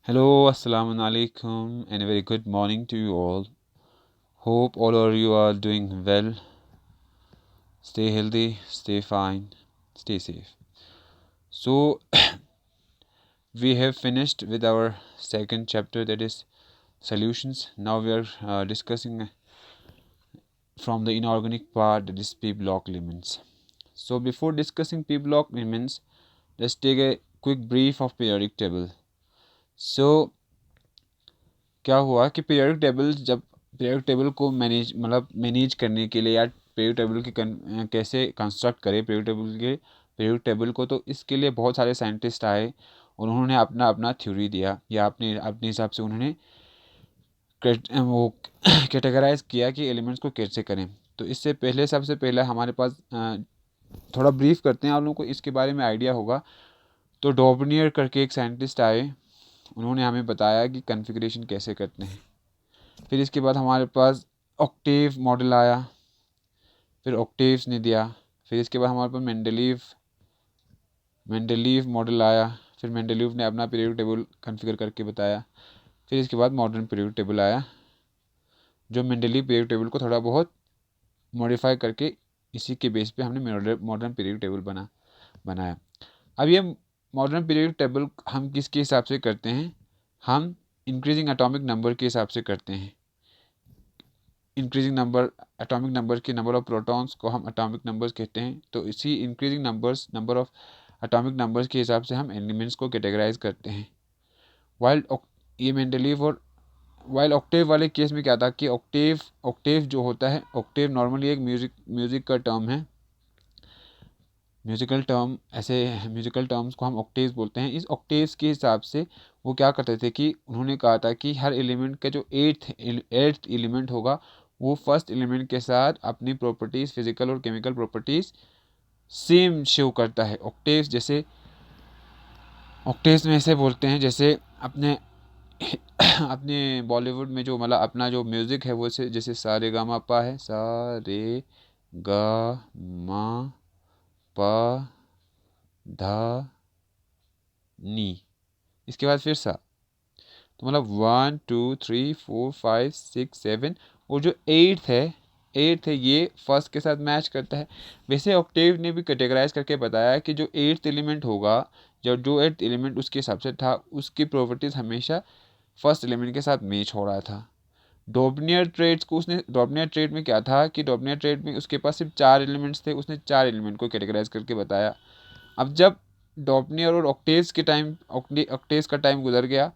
Hello, Assalamu alaikum, and a very good morning to you all. Hope all of you are doing well. Stay healthy, stay fine, stay safe. So, we have finished with our second chapter, that is solutions. Now we are discussing from the inorganic part, that is p block elements. So, before discussing p block elements, let's take a quick brief of periodic table. So, क्या हुआ कि periodic table को manage करने के लिए या periodic table की कैसे कंस्ट्रक्ट करें पीरियोडिक टेबल को, तो इसके लिए बहुत सारे साइंटिस्ट आए और उन्होंने अपना अपना थ्योरी दिया या अपने अपने हिसाब से उन्होंने वो कैटेगराइज किया कि एलिमेंट्स को कैसे करें। तो इससे पहले सबसे पहले हमारे पास थोड़ा ब्रीफ करते हैं, आप लोगों को इसके बारे में आइडिया होगा। तो डॉबनियर करके एक साइंटिस्ट आए, उन्होंने हमें बताया कि कॉन्फ़िगरेशन कैसे करते हैं। फिर इसके बाद हमारे पास ऑक्टेव मॉडल आया, फिर ऑक्टेव्स ने दिया। फिर इसके बाद हमारे पास मेंडलीव मॉडल आया, फिर मेंडलीव ने अपना पीरियोडिक टेबल कॉन्फ़िगर करके बताया। फिर इसके बाद मॉडर्न पीरियोडिक टेबल आया, जो मेंडलीव पीरियोडिक टेबल को थोड़ा बहुत मॉडिफाई करके इसी के बेस पे हमने मॉडर्न पीरियोडिक टेबल बनाया। अब ये मॉडर्न पीरियोडिक टेबल हम किसके हिसाब से करते हैं? हम इंक्रीजिंग एटॉमिक नंबर के हिसाब से करते हैं। इंक्रीजिंग एटॉमिक नंबर की नंबर ऑफ प्रोटॉन्स को हम एटॉमिक नंबर्स कहते हैं। तो इसी increasing number of atomic numbers के हिसाब से हम एलिमेंट्स को कैटेगराइज करते हैं। ये मेंडलीव और वाइल ऑक्टेव वाले केस में क्या था कि ऑक्टेव जो होता है, ऑक्टेव नॉर्मली एक म्यूजिक का टर्म है। म्यूजिकल टर्म्स को हम ऑक्टेव्स बोलते हैं। इस ऑक्टेव्स के हिसाब से वो क्या करते थे कि उन्होंने कहा था कि हर एलिमेंट का जो एट्थ एलिमेंट होगा वो फर्स्ट एलिमेंट के साथ अपनी प्रॉपर्टीज़, फिजिकल और केमिकल प्रॉपर्टीज़ सेम शो करता है। ऑक्टेव्स में ऐसे बोलते हैं जैसे अपने अपने बॉलीवुड में जो अपना जो म्यूज़िक है वो जैसे सा रे गा मा पा है, सा रे गा मा पा धा नी, इसके बाद फिर सा। तो 1 2 3 4 5 6 7 और जो एट्थ है ये फर्स्ट के साथ मैच करता है। वैसे ऑक्टेव ने भी कैटेगराइज करके बताया कि जो एट्थ एलिमेंट होगा, जो एट्थ एलिमेंट उसके हिसाब से था, उसकी प्रॉपर्टीज़ हमेशा फर्स्ट एलिमेंट के साथ मैच हो रहा था। डॉबनियर ट्रेट में क्या था कि डॉबनियर ट्रेट में उसके पास सिर्फ 4 एलिमेंट्स थे, उसने 4 एलिमेंट को कैटेगराइज करके बताया। अब जब डॉपनियर और ऑक्टेव्स का टाइम गुजर गया,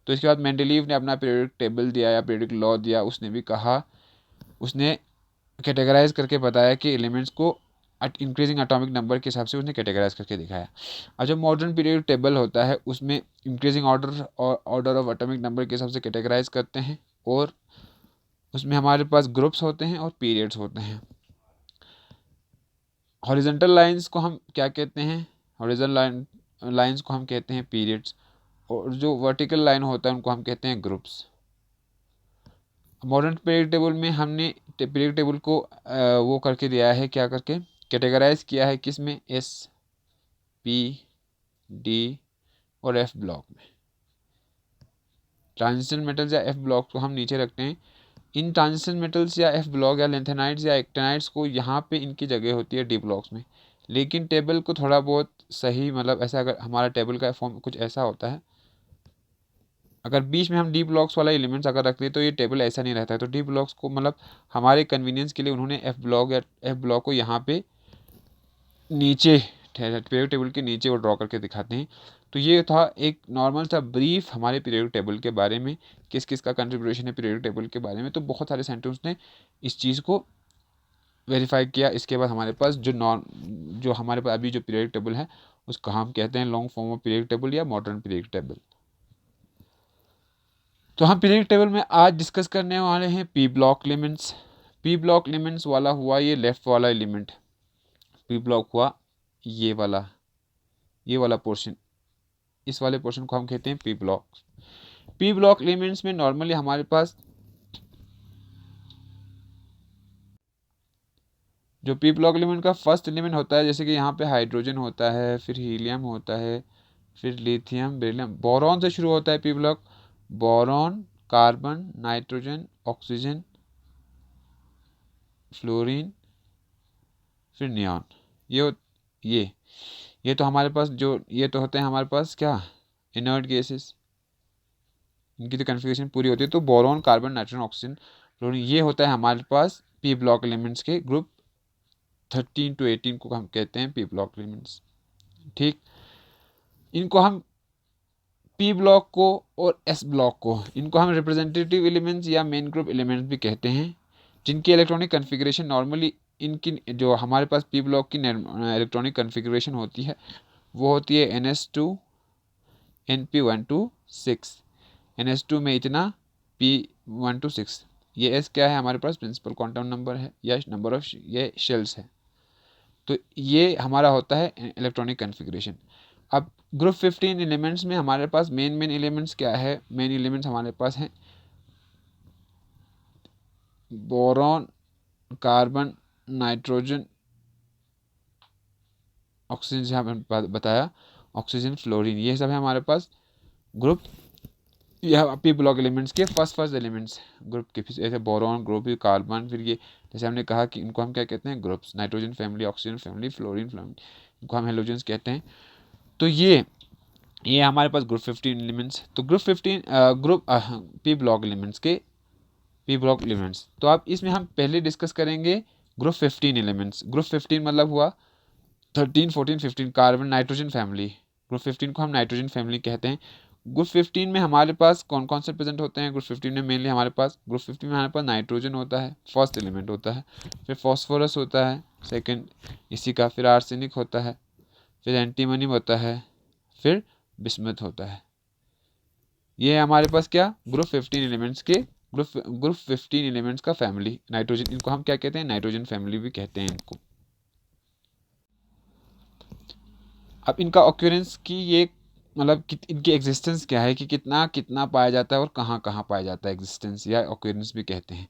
तो इसके बाद मेंडलीव ने अपना पीरियोडिक टेबल दिया या पीरियोडिक लॉ दिया। उसने भी कहा, उसने कैटेगराइज करके बताया कि एलिमेंट्स को इंक्रीजिंग एटॉमिक नंबर के हिसाब से उसने कैटेगराइज करके दिखाया। और जो मॉडर्न पीरियोडिक टेबल होता है उसमें increasing order of atomic number के हिसाब से कैटेगराइज करते हैं, और उसमें हमारे पास ग्रुप्स होते हैं और पीरियड्स होते हैं। हॉरिजॉन्टल लाइंस को हम क्या कहते हैं? हॉरिजॉन्टल लाइंस को हम कहते हैं पीरियड्स, और जो वर्टिकल लाइन होता है उनको हम कहते हैं ग्रुप्स। मॉडर्न पीरियड टेबल में हमने पीरियड टेबल को वो करके दिया है, क्या करके कैटेगराइज किया है, किस में? एस, पी, डी और एफ ब्लॉक में। ट्रांजिशन मेटल्स या एफ ब्लॉक को हम नीचे रखते हैं। इन ट्रांजिशन मेटल्स या एफ ब्लॉक या लेंथेनाइड्स या एक्टेनाइड्स को यहाँ पे इनकी जगह होती है डी ब्लॉक्स में। लेकिन टेबल को थोड़ा बहुत सही, ऐसा अगर हमारा टेबल का फॉर्म कुछ ऐसा होता है, अगर बीच में हम डी ब्लॉक्स वाला एलिमेंट्स अगर रखते हैं तो ये टेबल ऐसा नहीं रहता है। तो डी ब्लॉक्स को हमारे कन्वीनियंस के लिए उन्होंने एफ ब्लॉक को यहाँ पे नीचे पीरियोडिक टेबल के नीचे वो ड्रॉ करके दिखाते हैं। तो ये था एक नॉर्मल सा ब्रीफ हमारे पीरियोडिक टेबल के बारे में, किस किस का कंट्रीब्यूशन है पीरियोडिक टेबल के बारे में। तो बहुत सारे साइंटिस्ट ने इस चीज़ को वेरीफाई किया। इसके बाद हमारे पास जो हमारे पास अभी जो पीरियोडिक टेबल है उसका हम कहते हैं long form of periodic table या मॉडर्न पीरियोडिक टेबल। तो हम पीरियोडिक टेबल में आज डिस्कस करने वाले हैं P block elements. P block elements वाला हुआ ये लेफ्ट वाला एलिमेंट, पी ब्लॉक हुआ ये वाला पोर्शन, इस वाले पोर्शन को हम कहते हैं P block. P block elements में नॉर्मली हमारे पास जो पी ब्लॉक एलिमेंट का फर्स्ट एलिमेंट होता है, जैसे कि यहाँ पे हाइड्रोजन होता है, फिर हीलियम होता है, फिर लिथियम, बेरिलियम। बोरॉन से शुरू होता है P block, boron, carbon, nitrogen, oxygen, fluorine, फिर नियॉन। ये ये ये तो हमारे पास जो ये तो होते हैं हमारे पास क्या, इनर्ट गैसेस, इनकी तो कन्फिग्रेशन पूरी होती है। तो boron, carbon, nitrogen, oxygen, fluorine, ये होता है हमारे पास पी ब्लॉक एलिमेंट्स के ग्रुप 13 to 18 को हम कहते हैं पी ब्लॉक एलिमेंट्स। ठीक, इनको हम पी ब्लॉक को और एस ब्लॉक को, इनको हम रिप्रेजेंटेटिव एलिमेंट्स या मेन ग्रुप एलिमेंट्स भी कहते हैं, जिनकी इलेक्ट्रॉनिक कन्फिग्रेशन नॉर्मली, इनकी जो हमारे पास पी ब्लॉक की इलेक्ट्रॉनिक कन्फिग्रेशन होती है वो होती है NS2 NP126। NS2 में इतना, P126। ये S क्या है हमारे पास, प्रिंसिपल क्वांटम नंबर है या नंबर ऑफ ये शेल्स है। तो ये हमारा होता है इलेक्ट्रॉनिक कन्फिग्रेशन। अब ग्रुप 15 एलिमेंट्स में हमारे पास मेन एलिमेंट्स क्या है, मेन एलिमेंट्स हमारे पास हैं बोरॉन, कार्बन, नाइट्रोजन, ऑक्सीजन, जहाँ हमने बताया ऑक्सीजन, फ्लोरीन, ये सब है हमारे पास ग्रुप या पी ब्लॉक एलिमेंट्स के फर्स्ट एलिमेंट्स ग्रुप के। फिर ऐसे बोरॉन ग्रुप, कार्बन, फिर ये जैसे हमने कहा कि इनको हम क्या कहते हैं, groups, nitrogen family, oxygen family, fluorine family, इनको हम हेलोजेंस कहते हैं। तो ये हमारे पास ग्रुप 15 एलिमेंट्स। तो group 15 group P block elements के पी ब्लॉक एलिमेंट्स। तो अब इसमें हम पहले डिस्कस करेंगे ग्रुप 15 एलिमेंट्स। ग्रुप 15 मतलब हुआ 13, 14, 15, कार्बन, नाइट्रोजन फैमिली। ग्रुप 15 को हम नाइट्रोजन फैमिली कहते हैं। ग्रुप 15 में हमारे पास कौन कौन से प्रेजेंट होते हैं, ग्रुप 15 में मेनली हमारे पास नाइट्रोजन होता है, फर्स्ट एलिमेंट होता है। फिर फॉस्फोरस होता है सेकंड इसी का, फिर आर्सेनिक होता है, फिर एंटीमनी होता है, फिर बिस्मथ होता है। ये है हमारे पास क्या, ग्रुप 15 एलिमेंट्स के ग्रुप 15 एलिमेंट्स का फैमिली नाइट्रोजन। इनको हम क्या कहते हैं, नाइट्रोजन फैमिली भी कहते हैं इनको। अब इनका ऑक्यूरेंस की ये मतलब इनकी एग्जिस्टेंस क्या है, कि कितना कितना पाया जाता है और कहाँ कहाँ पाया जाता है, एग्जिस्टेंस या ऑक्यूरेंस भी कहते हैं।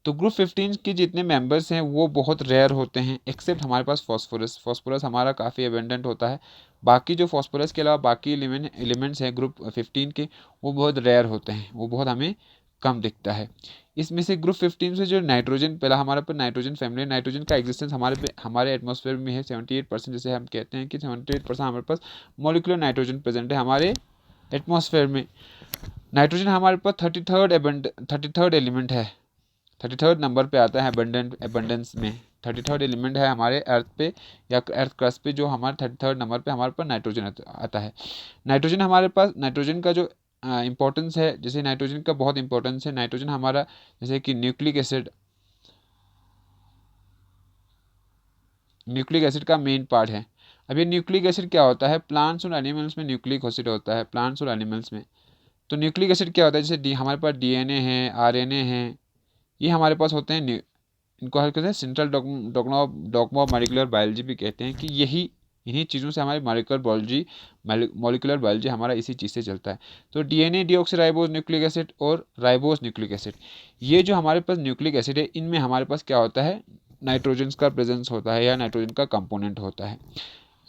तो ग्रुप 15 के जितने मेंबर्स हैं वो बहुत रेयर होते हैं, एक्सेप्ट हमारे पास फॉस्फोरस। फॉस्फोरस हमारा काफ़ी एबेंडेंट होता है। बाकी जो फॉस्फोरस के अलावा बाकी एलिमेंट्स हैं ग्रुप 15 के, वो बहुत रेयर होते हैं, वो बहुत हमें कम दिखता है। इसमें से ग्रुप 15 से जो नाइट्रोजन, पहला हमारे पर नाइट्रोजन फैमिली, नाइट्रोजन का एग्जिस्टेंस हमारे एटमॉस्फेयर में है 78%। जैसे हम कहते हैं कि 78% हमारे पास मॉलिक्यूलर नाइट्रोजन प्रेजेंट है हमारे एटमॉस्फेयर में। नाइट्रोजन हमारे पास 33rd एलिमेंट है, 33rd नंबर पे आता है एबंडेंस में। 33rd एलिमेंट है हमारे अर्थ पे या अर्थ क्रस्ट पे, जो हमारे 33rd नंबर पे हमारे पास नाइट्रोजन आता है। नाइट्रोजन हमारे पास, नाइट्रोजन का जो इम्पोर्टेंस है, जैसे नाइट्रोजन का बहुत इंपॉर्टेंस है। नाइट्रोजन हमारा जैसे कि न्यूक्लिक एसिड का मेन पार्ट है। अब ये न्यूक्लिक एसिड क्या होता है, प्लांट्स और एनिमल्स में न्यूक्लिक एसिड होता है, प्लांट्स और एनिमल्स में। तो न्यूक्लिक एसिड क्या होता है, जैसे हमारे पास DNA है, RNA है, ये हमारे पास होते हैं। इनको हम कहते हैं central dogma of molecular biology भी कहते हैं, कि यही इन्हीं चीज़ों से हमारी मॉलिक्यूलर बायोलॉजी हमारा इसी चीज़ से चलता है। तो DNA डीऑक्सीराइबोज न्यूक्लिक एसिड और राइबोज न्यूक्लिक एसिड, ये जो हमारे पास न्यूक्लिक एसिड है, इनमें हमारे पास क्या होता है, नाइट्रोजन का प्रेजेंस होता है या नाइट्रोजन का कंपोनेंट होता है।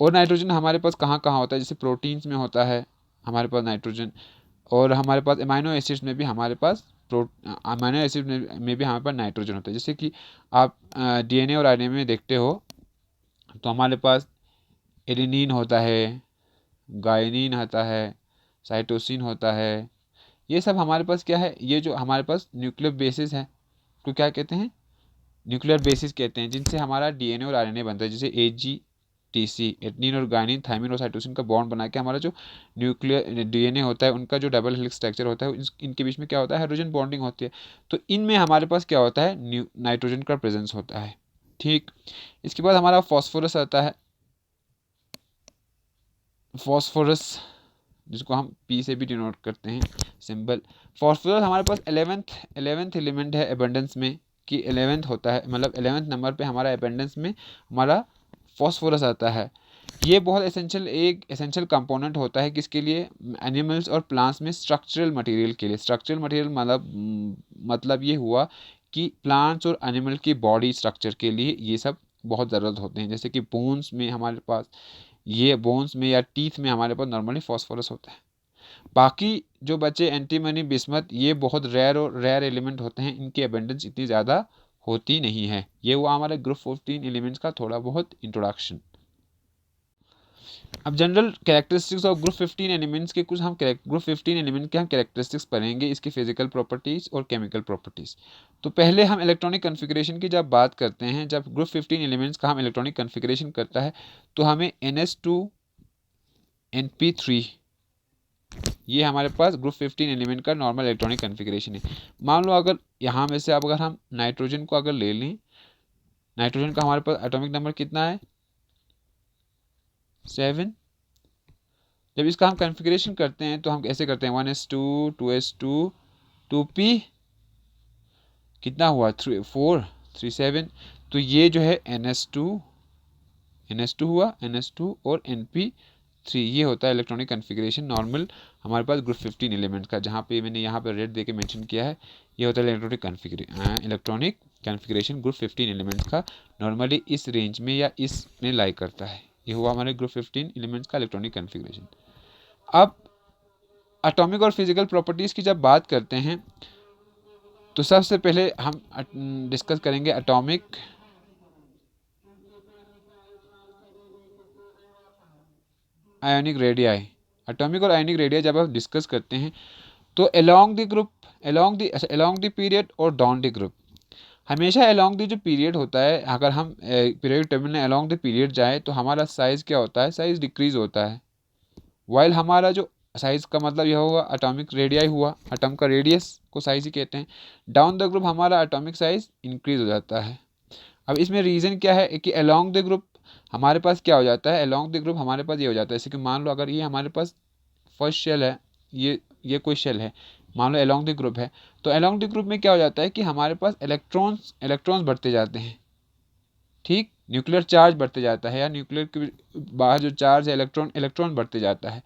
और नाइट्रोजन हमारे पास कहाँ कहाँ होता है, जैसे प्रोटीन्स में होता है हमारे पास नाइट्रोजन, और हमारे पास अमाइनो एसिड्स में भी हमारे पास अमाइनो एसिड में भी हमारे पास नाइट्रोजन होता है। जैसे कि आप DNA और RNA में देखते हो तो हमारे पास एडेनिन होता है, गायनिन होता है, साइटोसिन होता है। ये सब हमारे पास क्या है, ये जो हमारे पास न्यूक्लियर बेसिस है, तो क्या कहते हैं, न्यूक्लियर बेसिस कहते हैं, जिनसे हमारा DNA और RNA बनता है। जैसे AGTC, एडेनिन और गायनिन, थायमिन और साइटोसिन का बॉन्ड बना के हमारा जो न्यूक्लियर DNA होता है, उनका जो डबल हेलिक्स स्ट्रक्चर होता है, इनके बीच में क्या होता है, हाइड्रोजन बॉन्डिंग होती है। तो इनमें हमारे पास क्या होता है, नाइट्रोजन का प्रेजेंस होता है। ठीक, इसके बाद हमारा फॉस्फोरस आता है। फॉस्फोरस जिसको हम P से भी डिनोट करते हैं सिंबल। फॉस्फोरस हमारे पास 11th एलिमेंट है एबंडेंस में, कि 11th होता है, मतलब 11th नंबर पे हमारा एबंडेंस में हमारा फॉस्फोरस आता है। ये बहुत एसेंशियल कंपोनेंट होता है किसके लिए, एनिमल्स और प्लांट्स में स्ट्रक्चरल मटेरियल के लिए। स्ट्रक्चरल मटेरियल मतलब ये हुआ कि प्लांट्स और एनिमल की बॉडी स्ट्रक्चर के लिए ये सब बहुत ज़रूरत होते हैं। जैसे कि बोन्स में हमारे पास ये बोन्स में या टीथ में हमारे पास नॉर्मली फॉस्फोरस होता है। बाकी जो बचे एंटीमनी, बिस्मथ, ये बहुत रेयर एलिमेंट होते हैं, इनकी अबेंडेंस इतनी ज़्यादा होती नहीं है। ये हुआ हमारे ग्रुप 15 एलिमेंट्स का थोड़ा बहुत इंट्रोडक्शन। अब general characteristics of group 15 elements के कुछ हम ग्रुप 15 एलिमेंट के हम कैरेक्टरिस्टिक्स पढ़ेंगे, इसकी फिजिकल प्रॉपर्टीज और केमिकल प्रॉपर्टीज। तो पहले हम इलेक्ट्रॉनिक कन्फिग्रेशन की जब बात करते हैं, जब ग्रुप 15 एलिमेंट्स का हम इलेक्ट्रॉनिक कन्फिग्रेशन करता है तो हमें NS2 NP3, ये हमारे पास ग्रुप 15 एलिमेंट का नॉर्मल इलेक्ट्रॉनिक कन्फिग्रेशन है। मान लो अगर यहाँ में से अब अगर हम नाइट्रोजन को अगर ले लें, नाइट्रोजन का हमारे पास एटॉमिक नंबर कितना है 7। जब इसका हम कन्फिग्रेशन करते हैं तो हम कैसे करते हैं 1s2 2s2 2p, कितना हुआ 3 4 3 7। तो ये जो है NS2 हुआ, NS2 और NP3, ये होता है इलेक्ट्रॉनिक कन्फिग्रेशन नॉर्मल हमारे पास ग्रुप 15 एलिमेंट का। जहाँ पे मैंने यहाँ पे रेड देके मेंशन किया है, ये होता है इलेक्ट्रॉनिक कन्फिग्रेशन ग्रुप 15 एलिमेंट्स का। नॉर्मली इस रेंज में या इसमें लाई करता है। ये हुआ हमारे ग्रुप 15 एलिमेंट्स का इलेक्ट्रॉनिक कन्फिग्रेशन। अब एटॉमिक और फिजिकल प्रॉपर्टीज़ की जब बात करते हैं तो सबसे पहले हम डिस्कस करेंगे एटॉमिक आयोनिक रेडियाई। एटॉमिक और आयोनिक रेडियाई जब आप डिस्कस करते हैं तो अलोंग द पीरियड और डाउन द ग्रुप। हमेशा अलोंग द जो पीरियड होता है, अगर हम पीरियडिक टेबल में अलोंग द पीरियड जाए तो हमारा साइज़ क्या होता है, साइज़ डिक्रीज होता है। वाइल हमारा जो साइज़ का मतलब यह हुआ एटॉमिक रेडियाई हुआ, एटम का रेडियस को साइज़ ही कहते हैं। डाउन द ग्रुप हमारा एटॉमिक साइज़ इंक्रीज हो जाता है। अब इसमें रीज़न क्या है कि अलोंग द ग्रुप हमारे पास क्या हो जाता है, अलोंग द ग्रुप हमारे पास ये हो जाता है, जैसे कि मान लो अगर ये हमारे पास फर्स्ट शेल है, ये कोई शेल है, मान लो अलोंग द ग्रुप है, तो अलोंग द ग्रुप में क्या हो जाता है कि हमारे पास इलेक्ट्रॉन्स बढ़ते जाते हैं। ठीक, न्यूक्लियर चार्ज बढ़ते जाता है, या न्यूक्लियर के बाहर जो चार्ज है इलेक्ट्रॉन बढ़ते जाता है।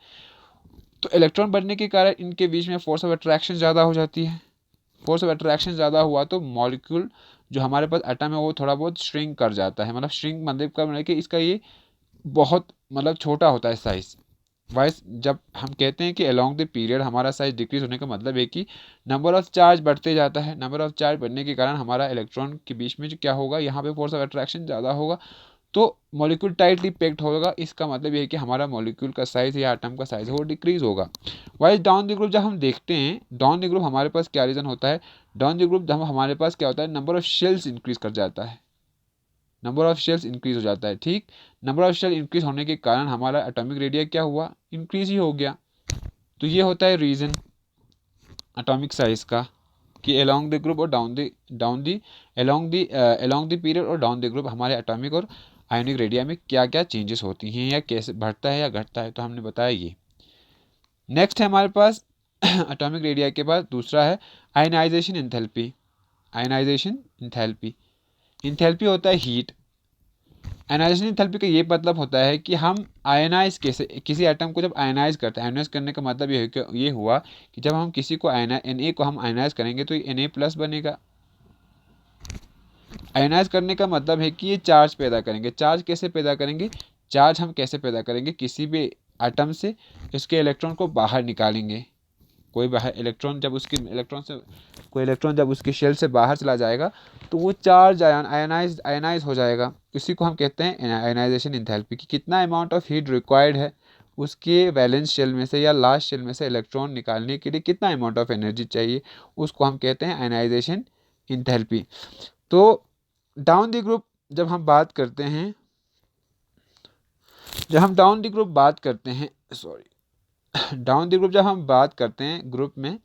तो इलेक्ट्रॉन बढ़ने के कारण इनके बीच में फोर्स ऑफ अट्रैक्शन ज़्यादा हो जाती है। फोर्स ऑफ अट्रैक्शन ज़्यादा हुआ तो मॉलिक्यूल जो हमारे पास एटम है वो थोड़ा बहुत श्रिंक कर जाता है। मतलब श्रिंक मतलब का मतलब कि इसका ये बहुत मतलब छोटा होता है साइज़ वाइज। जब हम कहते हैं कि अलोंग द पीरियड हमारा साइज डिक्रीज होने का मतलब है कि नंबर ऑफ चार्ज बढ़ते जाता है। नंबर ऑफ चार्ज बढ़ने के कारण हमारा इलेक्ट्रॉन के बीच में जो क्या होगा, यहाँ पे फोर्स ऑफ अट्रैक्शन ज़्यादा होगा तो मॉलिक्यूल टाइटली पैक्ड होगा। इसका मतलब ये है कि हमारा मॉलिक्यूल का साइज़ या एटम का साइज़ है वो डिक्रीज होगा। वाइज डाउन द ग्रुप जब हम देखते हैं, डाउन द ग्रुप हमारे पास क्या रीज़न होता है, डाउन द ग्रुप जब हमारे पास क्या होता है, नंबर ऑफ शेल्स इंक्रीज कर जाता है, नंबर ऑफ शेल्स इंक्रीज हो जाता है। ठीक, नंबर ऑफ शेल इंक्रीज होने के कारण हमारा एटॉमिक रेडिया क्या हुआ, इंक्रीज ही हो गया। तो ये होता है रीज़न एटॉमिक साइज का कि अलोंग द ग्रुप और अलोंग द पीरियड और डाउन द ग्रुप हमारे एटॉमिक और आयोनिक रेडिया में क्या क्या चेंजेस होती हैं या कैसे बढ़ता है या घटता है, तो हमने बताया ये। नेक्स्ट है हमारे पास एटॉमिक रेडिया के बाद दूसरा है ionization enthalpy. Ionization enthalpy, enthalpy होता है हीट। आयनाइजेशन एंथैल्पी का ये मतलब होता है कि हम आयनाइज कैसे किसी एटम को जब आयनाइज करते हैं, आयनाइज करने का मतलब ये हुआ कि जब हम किसी को Na को हम आयनाइज करेंगे तो ये Na प्लस बनेगा। आयनाइज करने का मतलब है कि ये चार्ज पैदा करेंगे। चार्ज कैसे पैदा करेंगे, चार्ज हम कैसे पैदा करेंगे, किसी भी एटम से इसके इलेक्ट्रॉन को बाहर निकालेंगे। कोई बाहर इलेक्ट्रॉन जब उसकी शेल से बाहर चला जाएगा तो वो चार्ज आयनाइज हो जाएगा। इसी को हम कहते हैं आयनाइजेशन एंथैल्पी। कि कितना अमाउंट ऑफ हीट रिक्वायर्ड है उसके वैलेंस शेल में से या लास्ट शेल में से इलेक्ट्रॉन निकालने के लिए, कितना अमाउंट ऑफ एनर्जी चाहिए, उसको हम कहते हैं आयनाइजेशन एंथैल्पी। तो डाउन द ग्रुप जब हम बात करते हैं, डाउन द ग्रुप जब हम बात करते हैं ग्रुप में,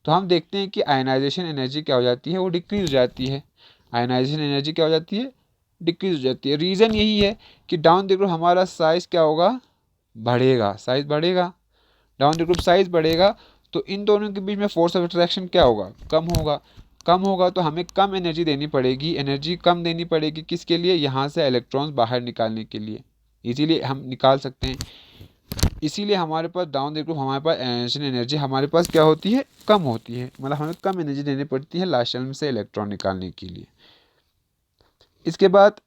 तो हम देखते हैं कि आयनाइजेशन एनर्जी क्या हो जाती है, वो डिक्रीज हो जाती है। आयनाइजेशन एनर्जी क्या हो जाती है, डिक्रीज हो जाती है। रीज़न यही है कि डाउन द ग्रुप हमारा साइज़ क्या होगा, बढ़ेगा, साइज़ बढ़ेगा। डाउन द ग्रुप साइज़ बढ़ेगा तो इन दोनों के बीच में फोर्स ऑफ अट्रैक्शन क्या होगा, कम होगा तो हमें कम एनर्जी देनी पड़ेगी। एनर्जी कम देनी पड़ेगी किसके लिए, यहाँ से इलेक्ट्रॉन्स बाहर निकालने के लिए। इसीलिए हम निकाल सकते हैं। इसीलिए हमारे पास डाउन द ग्रुप हमारे पास एनर्जी हमारे पास क्या होती है, कम होती है। मतलब हमें कम एनर्जी देनी पड़ती है लास्ट शेल में से इलेक्ट्रॉन निकालने के लिए। इसके बाद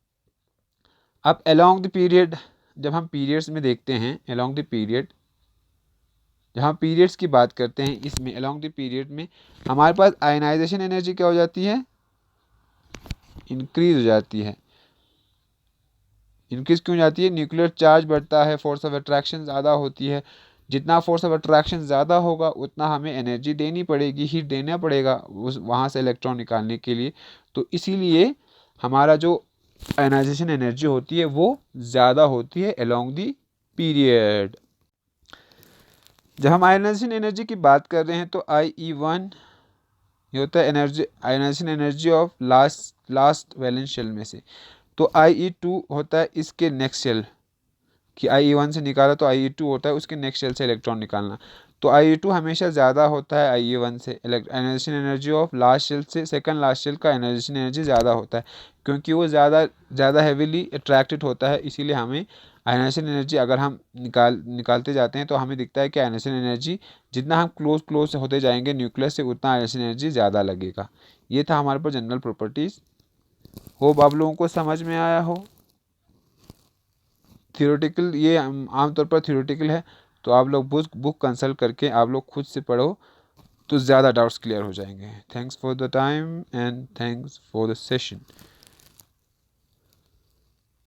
अब अलोंग द पीरियड जब हम पीरियड्स में देखते हैं अलोंग द पीरियड, जब हम पीरियड्स की बात करते हैं इसमें अलोंग द पीरियड में हमारे पास आयनाइजेशन एनर्जी क्या हो जाती है, इंक्रीज हो जाती है। इंक्रीज क्यों जाती है, न्यूक्लियर चार्ज बढ़ता है, फोर्स ऑफ अट्रैक्शन ज़्यादा होती है। जितना फोर्स ऑफ अट्रैक्शन ज़्यादा होगा उतना हमें एनर्जी देनी पड़ेगी, हीट देना पड़ेगा उस वहाँ से इलेक्ट्रॉन निकालने के लिए। तो इसीलिए हमारा जो आयनाइजेशन एनर्जी होती है वो ज़्यादा होती है अलोंग दी पीरियड। जब हम आयनाइजेशन एनर्जी की बात कर रहे हैं तो IE1 ये होता है energy, ionization energy of last valence shell में से। तो IE2 होता है इसके नेक्स्ट शेल कि IE1 से निकाला तो IE2 होता है उसके नेक्स्ट शेल से इलेक्ट्रॉन निकालना। तो IE2 हमेशा ज़्यादा होता है IE1 से। Ionization energy of last shell से सेकंड लास्ट शेल का आयनाइजेशन एनर्जी ज़्यादा होता है, क्योंकि वो ज़्यादा हैवीली अट्रैक्टेड होता है। इसीलिए हमें आयनाइजेशन एनर्जी अगर हम निकालते जाते हैं तो हमें दिखता है कि आयनाइजेशन एनर्जी जितना हम क्लोज होते जाएंगे न्यूक्लियस से उतना आयनाइजेशन एनर्जी ज़्यादा लगेगा। ये था हमारे पास जनरल प्रॉपर्टीज़। होप आप लोगों को समझ में आया हो। थियोरेटिकल ये आमतौर पर थियोरेटिकल है, तो आप लोग बुक कंसल्ट करके आप लोग खुद से पढ़ो तो ज़्यादा डाउट्स क्लियर हो जाएंगे। Thanks for the time and thanks for the session.